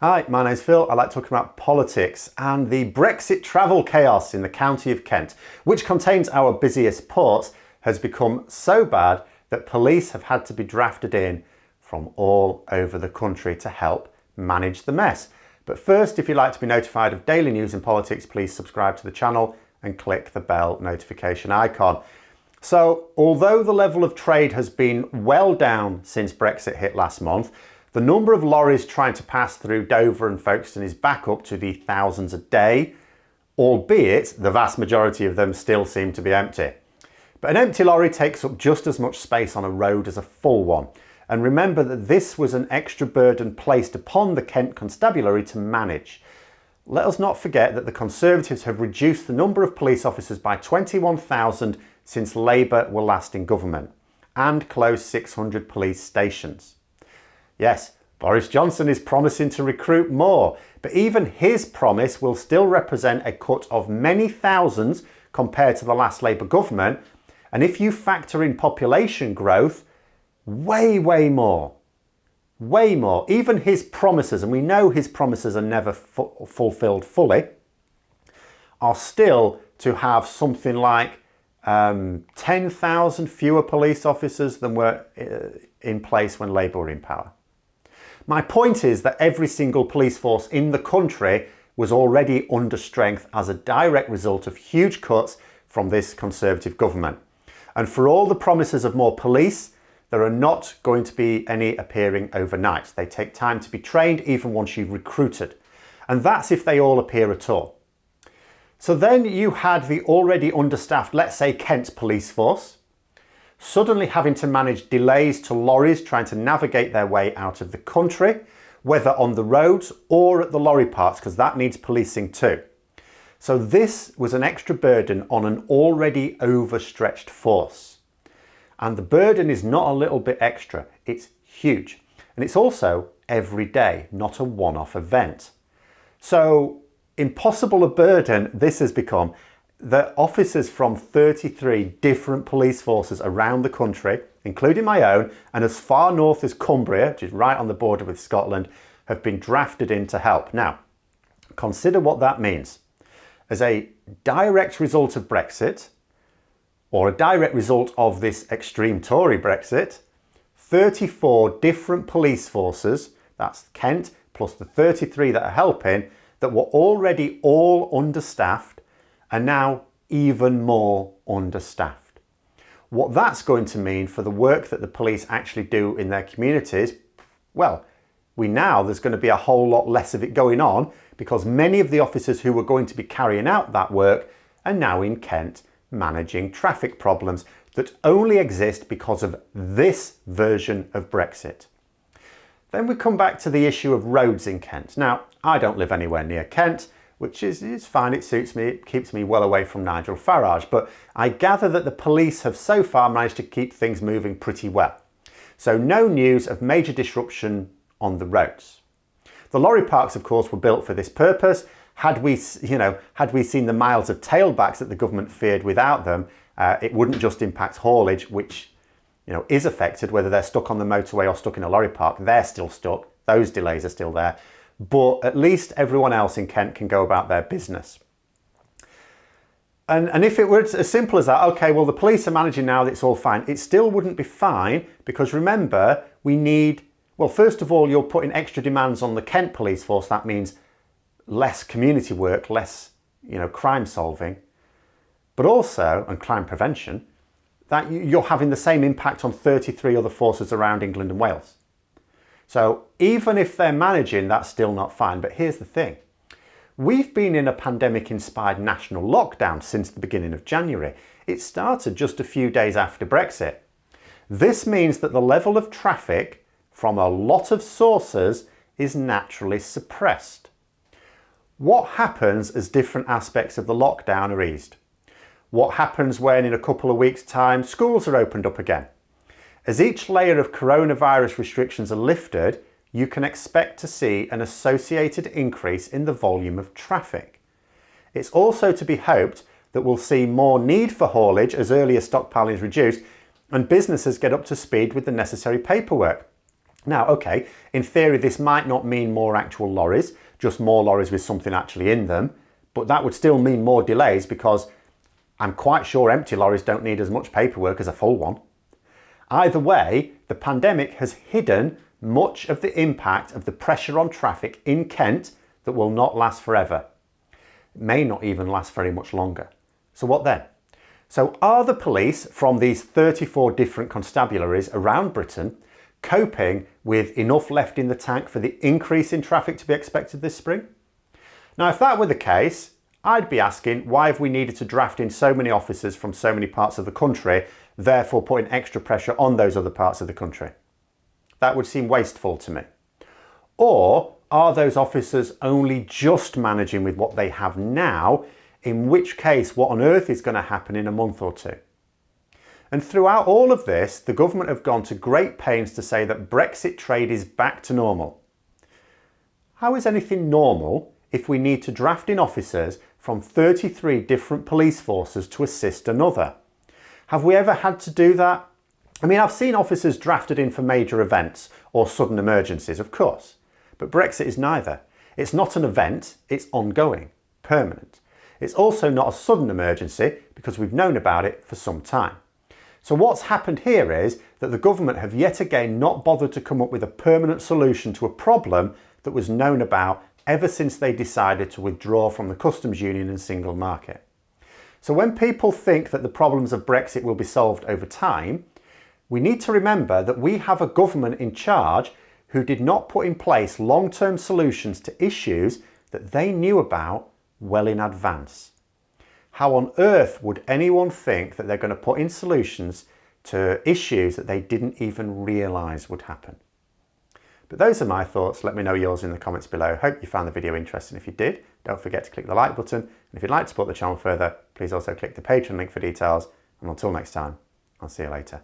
Hi, my name's Phil. I like talking about politics and the Brexit travel chaos in the county of Kent, which contains our busiest ports, has become so bad that police have had to be drafted in from all over the country to help manage the mess. But first, if you'd like to be notified of daily news in politics, please subscribe to the channel and click the bell notification icon. So, although the level of trade has been well down since Brexit hit last month, the number of lorries trying to pass through Dover and Folkestone is back up to the thousands a day, albeit the vast majority of them still seem to be empty. But an empty lorry takes up just as much space on a road as a full one. And remember that this was an extra burden placed upon the Kent Constabulary to manage. Let us not forget that the Conservatives have reduced the number of police officers by 21,000 since Labour were last in government, and closed 600 police stations. Yes, Boris Johnson is promising to recruit more, but even his promise will still represent a cut of many thousands compared to the last Labour government, and if you factor in population growth, way more. Way more. Even his promises, and we know his promises are never fulfilled fully, are still to have something like 10,000 fewer police officers than were in place when Labour were in power. My point is that every single police force in the country was already under strength as a direct result of huge cuts from this Conservative government. And for all the promises of more police, there are not going to be any appearing overnight. They take time to be trained even once you've recruited. And that's if they all appear at all. So then you had the already understaffed, let's say, Kent police force, suddenly having to manage delays to lorries trying to navigate their way out of the country, whether on the roads or at the lorry parks, because that needs policing too. So this was an extra burden on an already overstretched force. And the burden is not a little bit extra, it's huge. And it's also every day, not a one-off event. So impossible a burden this has become that officers from 33 different police forces around the country, including my own, and as far north as Cumbria, which is right on the border with Scotland, have been drafted in to help. Now, consider what that means. As a direct result of Brexit, or a direct result of this extreme Tory Brexit, 34 different police forces, that's Kent plus the 33 that are helping, that were already all understaffed, are now even more understaffed. What that's going to mean for the work that the police actually do in their communities, well, there's going to be a whole lot less of it going on because many of the officers who were going to be carrying out that work are now in Kent managing traffic problems that only exist because of this version of Brexit. Then we come back to the issue of roads in Kent. Now, I don't live anywhere near Kent, which is fine, it suits me, it keeps me well away from Nigel Farage, but I gather that the police have so far managed to keep things moving pretty well. So no news of major disruption on the roads. The lorry parks, of course, were built for this purpose. Had we seen the miles of tailbacks that the government feared without them, it wouldn't just impact haulage, which is affected, whether they're stuck on the motorway or stuck in a lorry park. They're still stuck. Those delays are still there. But at least everyone else in Kent can go about their business. And if it were as simple as that, okay, well, the police are managing now, it's all fine. It still wouldn't be fine because remember, we need, well, first of all, you're putting extra demands on the Kent police force. That means less community work, less, crime solving, but also, and crime prevention, that you're having the same impact on 33 other forces around England and Wales. So even if they're managing, that's still not fine. But here's the thing. We've been in a pandemic-inspired national lockdown since the beginning of January. It started just a few days after Brexit. This means that the level of traffic from a lot of sources is naturally suppressed. What happens as different aspects of the lockdown are eased? What happens when in a couple of weeks' time schools are opened up again? As each layer of coronavirus restrictions are lifted, you can expect to see an associated increase in the volume of traffic. It's also to be hoped that we'll see more need for haulage as earlier stockpiling is reduced and businesses get up to speed with the necessary paperwork. Now, okay, in theory, this might not mean more actual lorries, just more lorries with something actually in them, but that would still mean more delays because I'm quite sure empty lorries don't need as much paperwork as a full one. Either way, the pandemic has hidden much of the impact of the pressure on traffic in Kent that will not last forever. It may not even last very much longer. So what then? So are the police from these 34 different constabularies around Britain coping with enough left in the tank for the increase in traffic to be expected this spring? Now, if that were the case, I'd be asking, why have we needed to draft in so many officers from so many parts of the country, therefore putting extra pressure on those other parts of the country? That would seem wasteful to me. Or are those officers only just managing with what they have now, in which case what on earth is going to happen in a month or two? And throughout all of this, the government have gone to great pains to say that Brexit trade is back to normal. How is anything normal if we need to draft in officers from 33 different police forces to assist another? Have we ever had to do that? I mean, I've seen officers drafted in for major events or sudden emergencies, of course, but Brexit is neither. It's not an event, it's ongoing, permanent. It's also not a sudden emergency because we've known about it for some time. So what's happened here is that the government have yet again not bothered to come up with a permanent solution to a problem that was known about ever since they decided to withdraw from the customs union and single market. So when people think that the problems of Brexit will be solved over time, we need to remember that we have a government in charge who did not put in place long-term solutions to issues that they knew about well in advance. How on earth would anyone think that they're going to put in solutions to issues that they didn't even realise would happen? But those are my thoughts. Let me know yours in the comments below. Hope you found the video interesting. If you did, don't forget to click the like button. And if you'd like to support the channel further, please also click the Patreon link for details. And until next time, I'll see you later.